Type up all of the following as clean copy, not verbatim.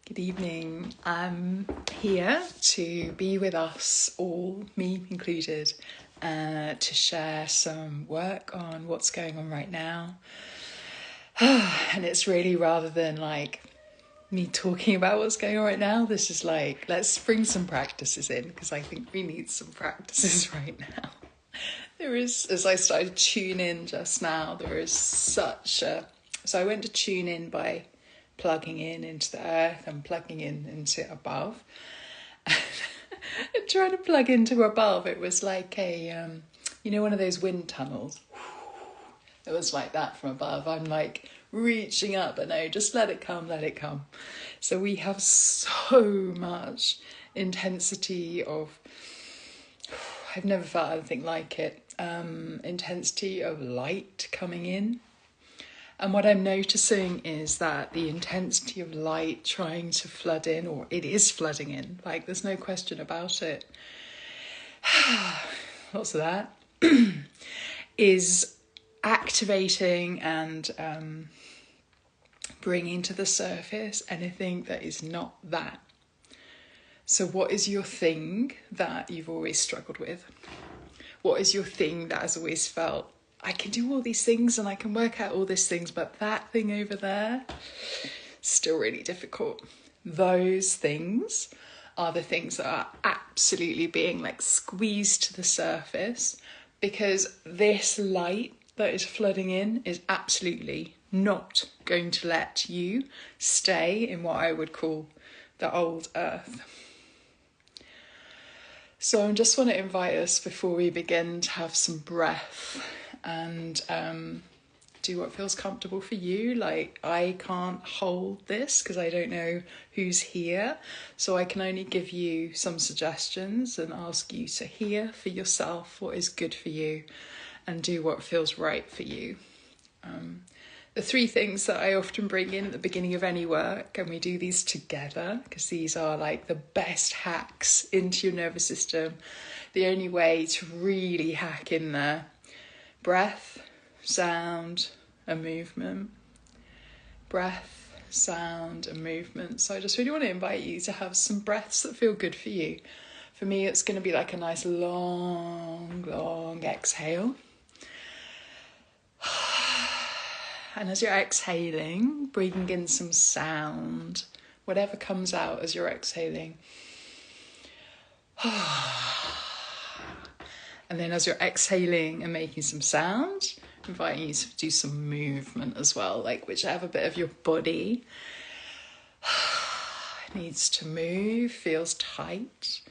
Good evening. I'm here to be with us all, me included, to share some work on what's going on right now. And it's really, rather than like me talking about what's going on right now, this is like, let's bring some practices in, because I think we need some practices right now. There is, as I started to tune in just now, there is such a... So I went to tune in by plugging in into the earth and plugging in into above. And trying to plug into above, it was like a, one of those wind tunnels. It was like that from above. I'm like reaching up, but no, just let it come, let it come. So we have so much intensity of... I've never felt anything like it. Intensity of light coming in. And what I'm noticing is that the intensity of light trying to flood in, or it is flooding in, like there's no question about it. Lots of that. Is activating and bringing to the surface anything that is not that. So what is your thing that you've always struggled with? What is your thing that has always felt, I can do all these things and I can work out all these things, but that thing over there, still really difficult. Those things are the things that are absolutely being like squeezed to the surface, because this light that is flooding in is absolutely not going to let you stay in what I would call the old earth. So I just want to invite us, before we begin, to have some breath and do what feels comfortable for you. Like, I can't hold this because I don't know who's here, so I can only give you some suggestions and ask you to hear for yourself what is good for you and do what feels right for you. The three things that I often bring in at the beginning of any work, and we do these together because these are like the best hacks into your nervous system, the only way to really hack in there. Breath, sound, and movement. Breath, sound, and movement. So I just really want to invite you to have some breaths that feel good for you. For me, it's going to be like a nice long exhale. And as you're exhaling, breathing in some sound, whatever comes out as you're exhaling. And then as you're exhaling and making some sound, inviting you to do some movement as well, like whichever bit of your body needs to move, feels tight.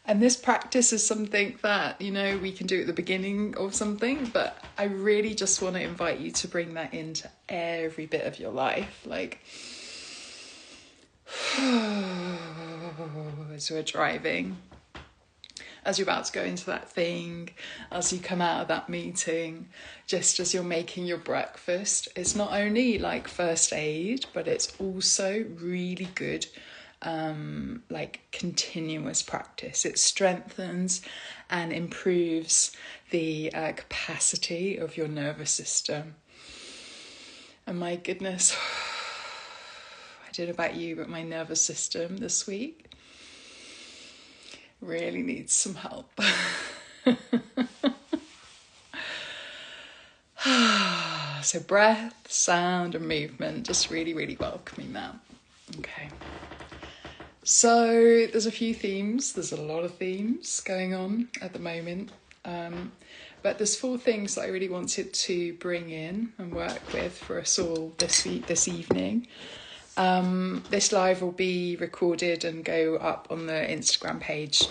And this practice is something that, we can do at the beginning of something, but I really just want to invite you to bring that into every bit of your life. Like, as we're driving, as you're about to go into that thing, as you come out of that meeting, just as you're making your breakfast, it's not only like first aid, but it's also really good like continuous practice. It strengthens and improves the capacity of your nervous system. And my goodness, I don't know about you, but my nervous system this week really needs some help. So breath, sound, and movement, just really, really welcoming that. Okay. So there's a few themes, there's a lot of themes going on at the moment, but there's 4 things that I really wanted to bring in and work with for us all this evening. This live will be recorded and go up on the Instagram page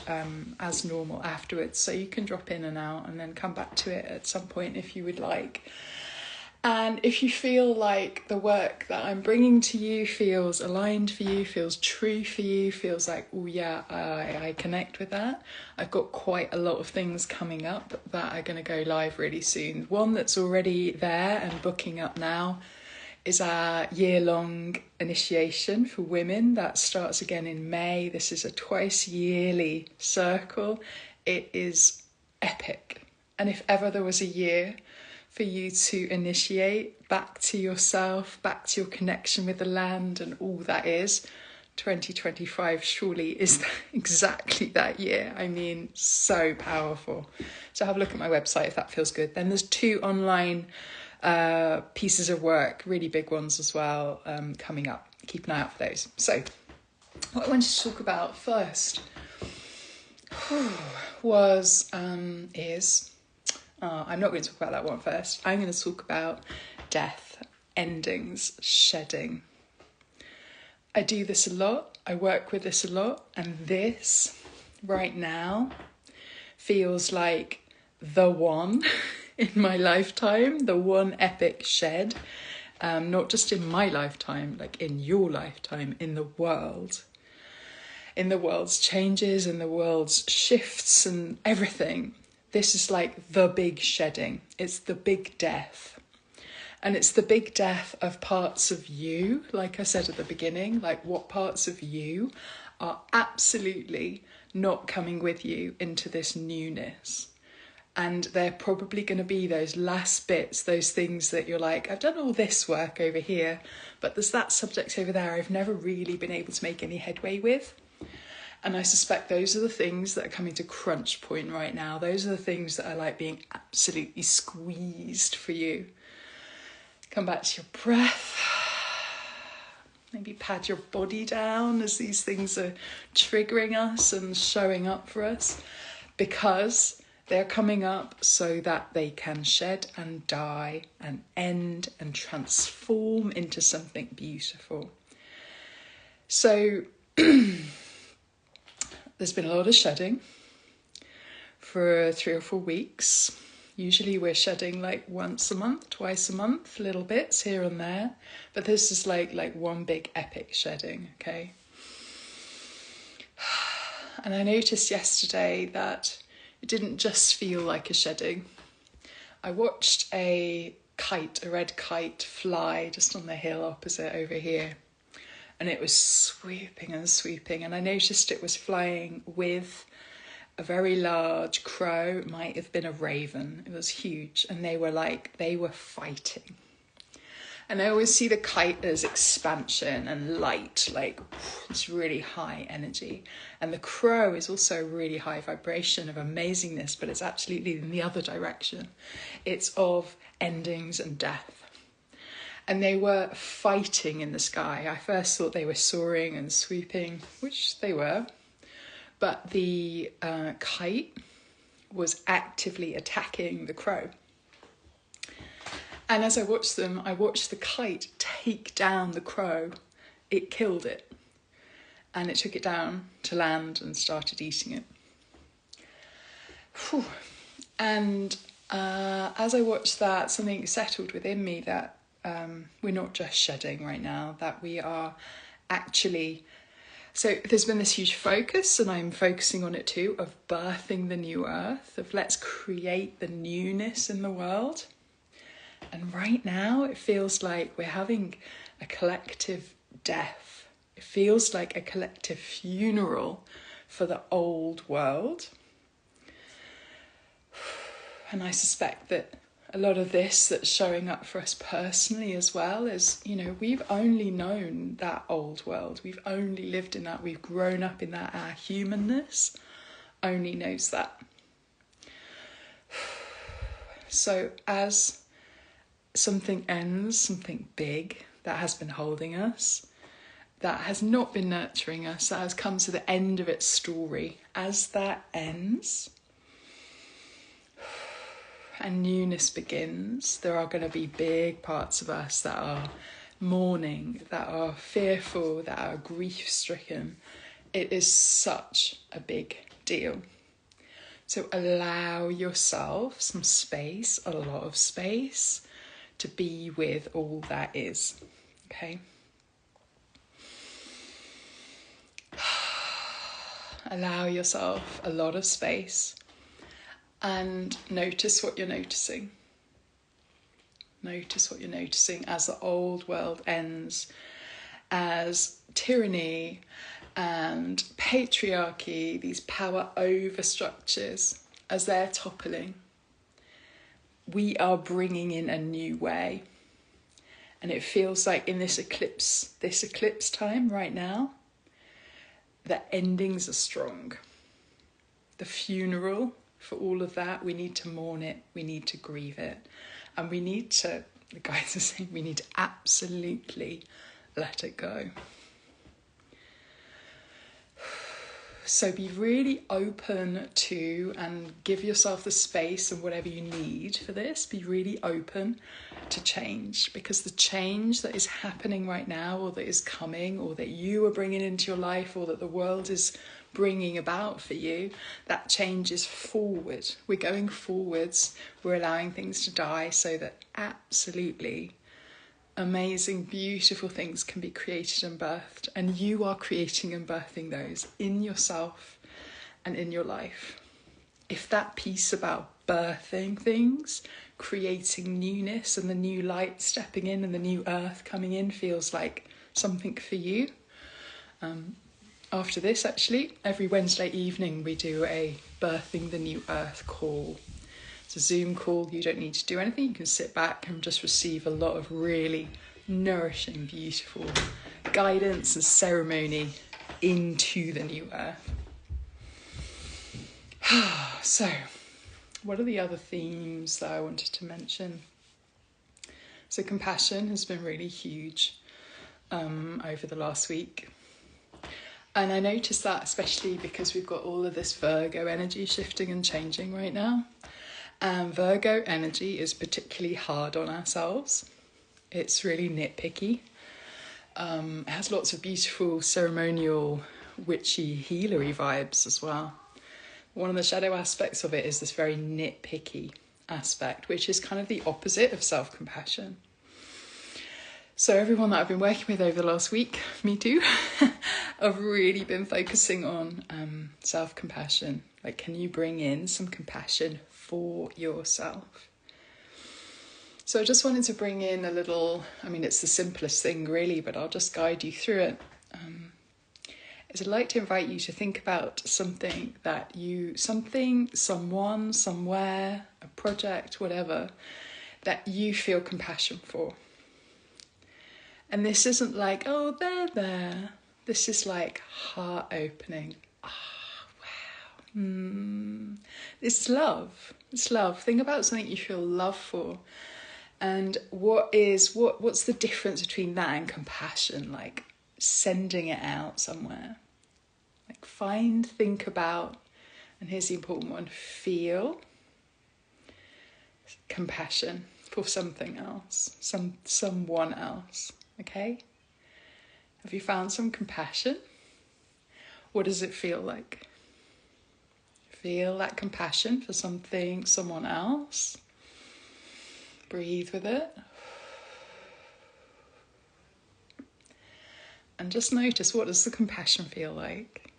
as normal afterwards, so you can drop in and out and then come back to it at some point if you would like. And if you feel like the work that I'm bringing to you feels aligned for you, feels true for you, feels like, oh yeah, I connect with that, I've got quite a lot of things coming up that are going to go live really soon. One that's already there and booking up now is our year-long initiation for women that starts again in May. This is a twice yearly circle. It is epic. And if ever there was a year for you to initiate back to yourself, back to your connection with the land and all that is. 2025 surely is exactly that year. I mean, so powerful. So have a look at my website if that feels good. Then there's 2 online pieces of work, really big ones as well, coming up. Keep an eye out for those. So what I wanted to talk about first is I'm not going to talk about that one first. I'm going to talk about death, endings, shedding. I do this a lot. I work with this a lot. And this right now feels like the one in my lifetime, the one epic shed. Not just in my lifetime, like in your lifetime, in the world. In the world's changes, in the world's shifts and everything. This is like the big shedding. It's the big death. And it's the big death of parts of you, like I said at the beginning, like what parts of you are absolutely not coming with you into this newness. And they're probably going to be those last bits, those things that you're like, I've done all this work over here, but there's that subject over there I've never really been able to make any headway with. And I suspect those are the things that are coming to crunch point right now. Those are the things that are like being absolutely squeezed for you. Come back to your breath. Maybe pad your body down as these things are triggering us and showing up for us, because they're coming up so that they can shed and die and end and transform into something beautiful. So there's been a lot of shedding for 3 or 4 weeks. Usually we're shedding like once a month, twice a month, little bits here and there. But this is like one big epic shedding, okay? And I noticed yesterday that it didn't just feel like a shedding. I watched a red kite fly just on the hill opposite over here. And it was swooping and swooping. And I noticed it was flying with a very large crow. It might have been a raven. It was huge. And they were fighting. And I always see the kite as expansion and light, like it's really high energy. And the crow is also really high vibration of amazingness, but it's absolutely in the other direction. It's of endings and death. And they were fighting in the sky. I first thought they were soaring and swooping, which they were. But the kite was actively attacking the crow. And as I watched them, I watched the kite take down the crow. It killed it. And it took it down to land and started eating it. Whew. And as I watched that, something settled within me that we're not just shedding right now, that we are actually... So there's been this huge focus, and I'm focusing on it too, of birthing the new earth, of let's create the newness in the world. And right now it feels like we're having a collective death. It feels like a collective funeral for the old world. And I suspect that a lot of this that's showing up for us personally as well is, we've only known that old world. We've only lived in that. We've grown up in that. Our humanness only knows that. So as something ends, something big that has been holding us, that has not been nurturing us, that has come to the end of its story, as that ends and newness begins, there are going to be big parts of us that are mourning, that are fearful, that are grief-stricken. It is such a big deal. So allow yourself some space, a lot of space, to be with all that is, okay? Allow yourself a lot of space. And notice what you're noticing. Notice what you're noticing as the old world ends, as tyranny and patriarchy, these power over structures, as they're toppling. we are bringing in a new way. And it feels like in this eclipse time right now, the endings are strong. The funeral for all of that, we need to mourn it, we need to grieve it. And we need to, the guides are saying, we need to absolutely let it go. So be really open to, and give yourself the space and whatever you need for this. Be really open to change, because the change that is happening right now, or that is coming, or that you are bringing into your life, or that the world is bringing about for you, that change is forward. We're going forwards. We're allowing things to die so that absolutely amazing, beautiful things can be created and birthed, and you are creating and birthing those in yourself and in your life. If that piece about birthing things, creating newness and the new light stepping in and the new earth coming in feels like something for you, after this, actually, every Wednesday evening we do a Birthing the New Earth call. It's a Zoom call. You don't need to do anything. You can sit back and just receive a lot of really nourishing, beautiful guidance and ceremony into the new earth. So, what are the other themes that I wanted to mention? So compassion has been really huge over the last week. And I noticed that especially because we've got all of this Virgo energy shifting and changing right now. And Virgo energy is particularly hard on ourselves. It's really nitpicky. It has lots of beautiful ceremonial, witchy, healery vibes as well. One of the shadow aspects of it is this very nitpicky aspect, which is kind of the opposite of self-compassion. So everyone that I've been working with over the last week, me too, I've really been focusing on self-compassion. Like, can you bring in some compassion for yourself? So I just wanted to bring in a little, it's the simplest thing really, but I'll just guide you through it. I'd like to invite you to think about something, someone, somewhere, a project, whatever, that you feel compassion for. And this isn't like, oh, they're there. This is like heart opening. Wow. It's love. It's love. Think about something you feel love for. And what's the difference between that and compassion? Like sending it out somewhere. Like think about, and here's the important one, feel compassion for something else, someone else. Okay? Have you found some compassion? What does it feel like? Feel that compassion for someone else. Breathe with it. And just notice, what does the compassion feel like?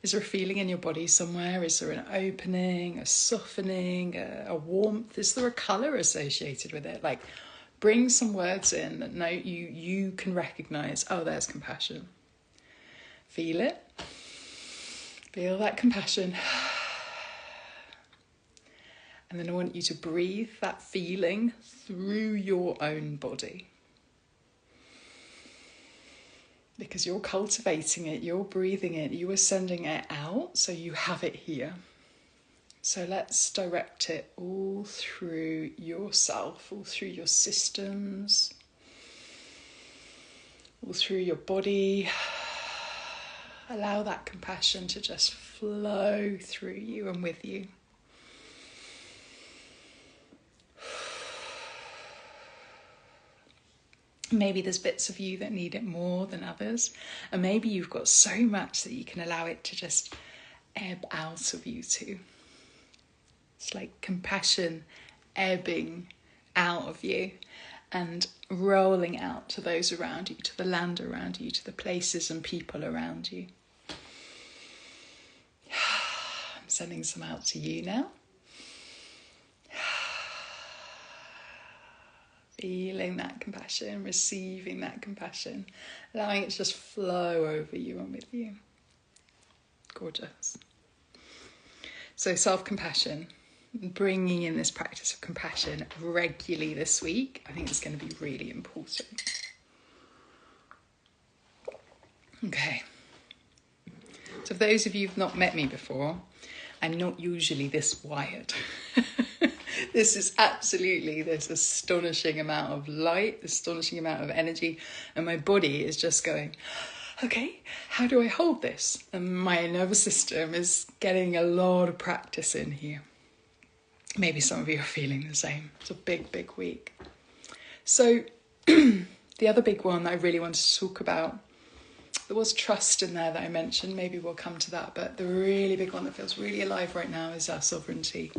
Is there a feeling in your body somewhere? Is there an opening, a softening, a warmth? Is there a colour associated with it? Like, bring some words in that you can recognise, oh, there's compassion. Feel it. Feel that compassion. And then I want you to breathe that feeling through your own body. Because you're cultivating it, you're breathing it, you are sending it out, so you have it here. So let's direct it all through yourself, all through your systems, all through your body. Allow that compassion to just flow through you and with you. Maybe there's bits of you that need it more than others. And maybe you've got so much that you can allow it to just ebb out of you too. It's like compassion ebbing out of you and rolling out to those around you, to the land around you, to the places and people around you. I'm sending some out to you now. Feeling that compassion, receiving that compassion, allowing it to just flow over you and with you. Gorgeous. So self-compassion. bringing in this practice of compassion regularly this week, I think is going to be really important. Okay. So for those of you who've not met me before, I'm not usually this wired. This is absolutely this astonishing amount of light, astonishing amount of energy, and my body is just going, okay, how do I hold this? And my nervous system is getting a lot of practice in here. Maybe some of you are feeling the same. It's a big, big week. So the other big one that I really wanted to talk about, there was trust in there that I mentioned. Maybe we'll come to that. But the really big one that feels really alive right now is our sovereignty.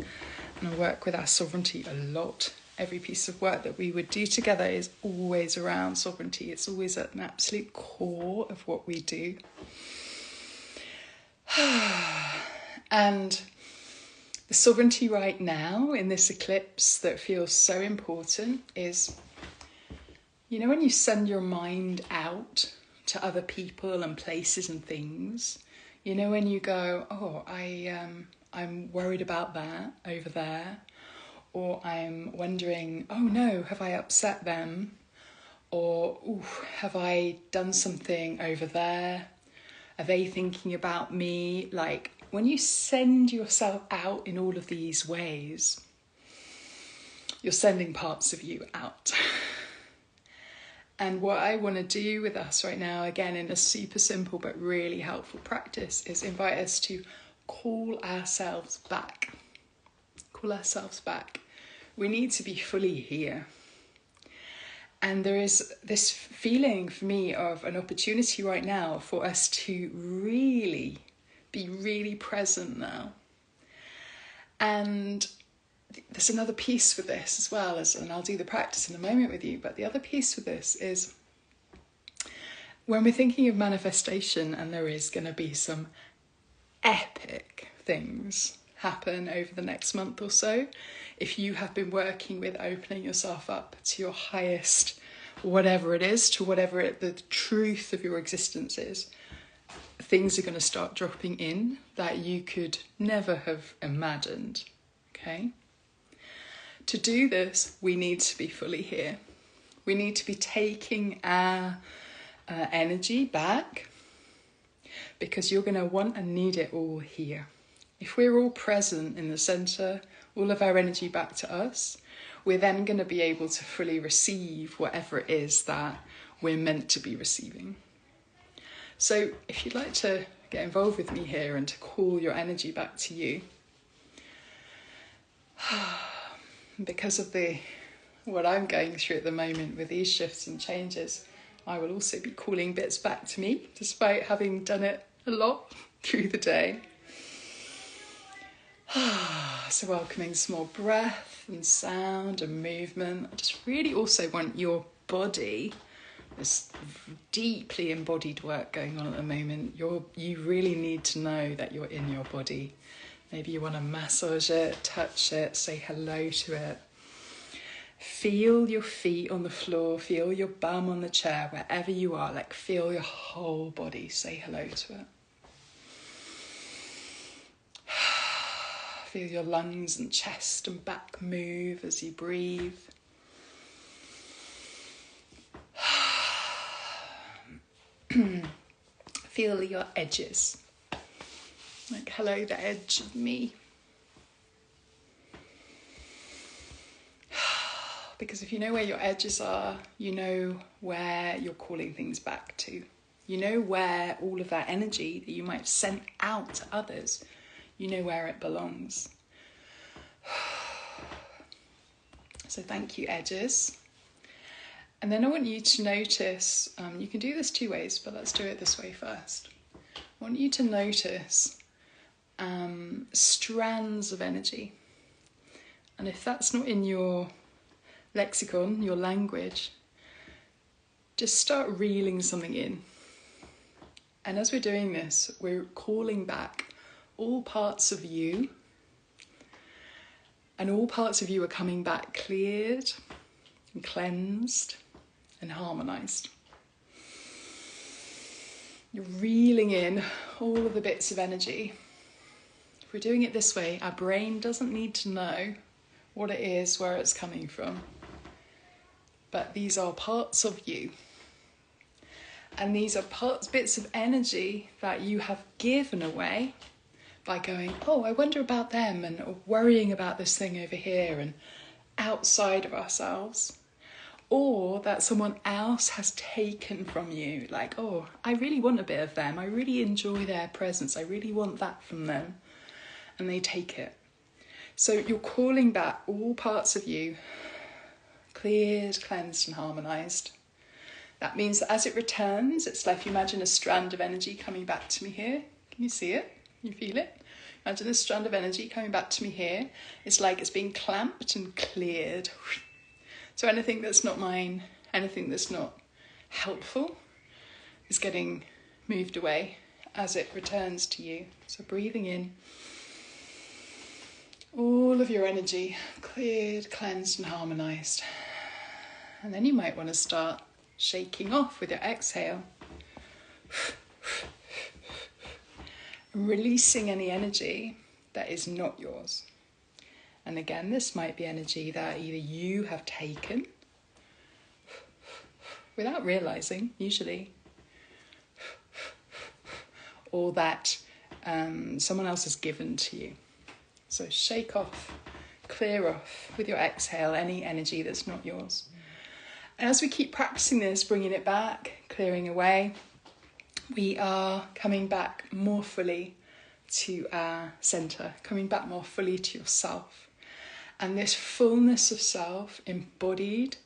And I work with our sovereignty a lot. Every piece of work that we would do together is always around sovereignty. It's always at an absolute core of what we do. And the sovereignty right now in this eclipse that feels so important is, you know, when you send your mind out to other people and places and things, you know, when you go, oh, I'm worried about that over there, or I'm wondering, oh no, have I upset them? Or, ooh, have I done something over there? Are they thinking about me? Like, when you send yourself out in all of these ways, you're sending parts of you out. And what I want to do with us right now, again, in a super simple but really helpful practice, is invite us to call ourselves back. Call ourselves back. We need to be fully here. And there is this feeling for me of an opportunity right now for us to really be really present now. And there's another piece with this as well, and I'll do the practice in a moment with you, but the other piece with this is when we're thinking of manifestation, and there is going to be some epic things happen over the next month or so, if you have been working with opening yourself up to your highest, whatever it is, to whatever the truth of your existence is, things are going to start dropping in that you could never have imagined, okay? To do this, we need to be fully here. We need to be taking our energy back, because you're going to want and need it all here. If we're all present in the centre, all of our energy back to us, we're then going to be able to fully receive whatever it is that we're meant to be receiving. So if you'd like to get involved with me here and to call your energy back to you, because of what I'm going through at the moment with these shifts and changes, I will also be calling bits back to me, despite having done it a lot through the day. So welcoming some more breath and sound and movement. I just really also want your body, this deeply embodied work going on at the moment. You really need to know that you're in your body. Maybe you want to massage it, touch it, say hello to it. Feel your feet on the floor, feel your bum on the chair, wherever you are, like feel your whole body, say hello to it. Feel your lungs and chest and back move as you breathe. Feel your edges. Like, hello, the edge of me. Because if you know where your edges are, you know where you're calling things back to. You know where all of that energy that you might have sent out to others, you know where it belongs. So thank you, edges. And then I want you to notice, you can do this two ways, but let's do it this way first. I want you to notice strands of energy. And if that's not in your lexicon, your language, just start reeling something in. And as we're doing this, we're calling back all parts of you, and all parts of you are coming back cleared and cleansed and harmonised. You're reeling in all of the bits of energy If we're doing it this way, our brain doesn't need to know what it is, where it's coming from. But these are parts of you. And these are bits of energy that you have given away by going, oh, I wonder about them, and worrying about this thing over here and outside of ourselves. Or that someone else has taken from you, like, oh, I really want a bit of them. I really enjoy their presence. I really want that from them. And they take it. So you're calling back all parts of you, cleared, cleansed, and harmonized. That means that as it returns, it's like, you imagine a strand of energy coming back to me here. Can you see it? Can you feel it? Imagine this strand of energy coming back to me here. It's like it's being clamped and cleared. So anything that's not mine, anything that's not helpful is getting moved away as it returns to you. So breathing in, all of your energy cleared, cleansed and harmonized. And then you might want to start shaking off with your exhale. Releasing any energy that is not yours. And again, this might be energy that either you have taken without realizing, usually, or that someone else has given to you. So shake off, clear off with your exhale any energy that's not yours. And as we keep practicing this, bringing it back, clearing away, we are coming back more fully to our centre, coming back more fully to yourself. And this fullness of self embodied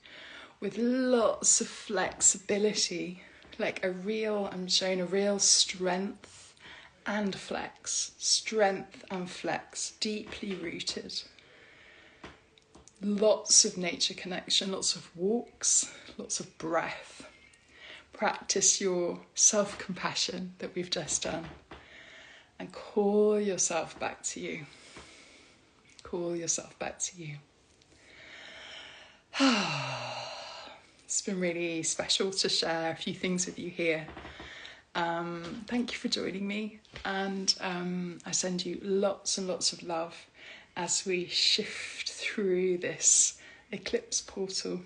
with lots of flexibility, like I'm showing a real strength and flex, deeply rooted. Lots of nature connection, lots of walks, lots of breath. Practice your self-compassion that we've just done and call yourself back to you. Call yourself back to you. It's been really special to share a few things with you here. Thank you for joining me, and I send you lots and lots of love as we shift through this eclipse portal.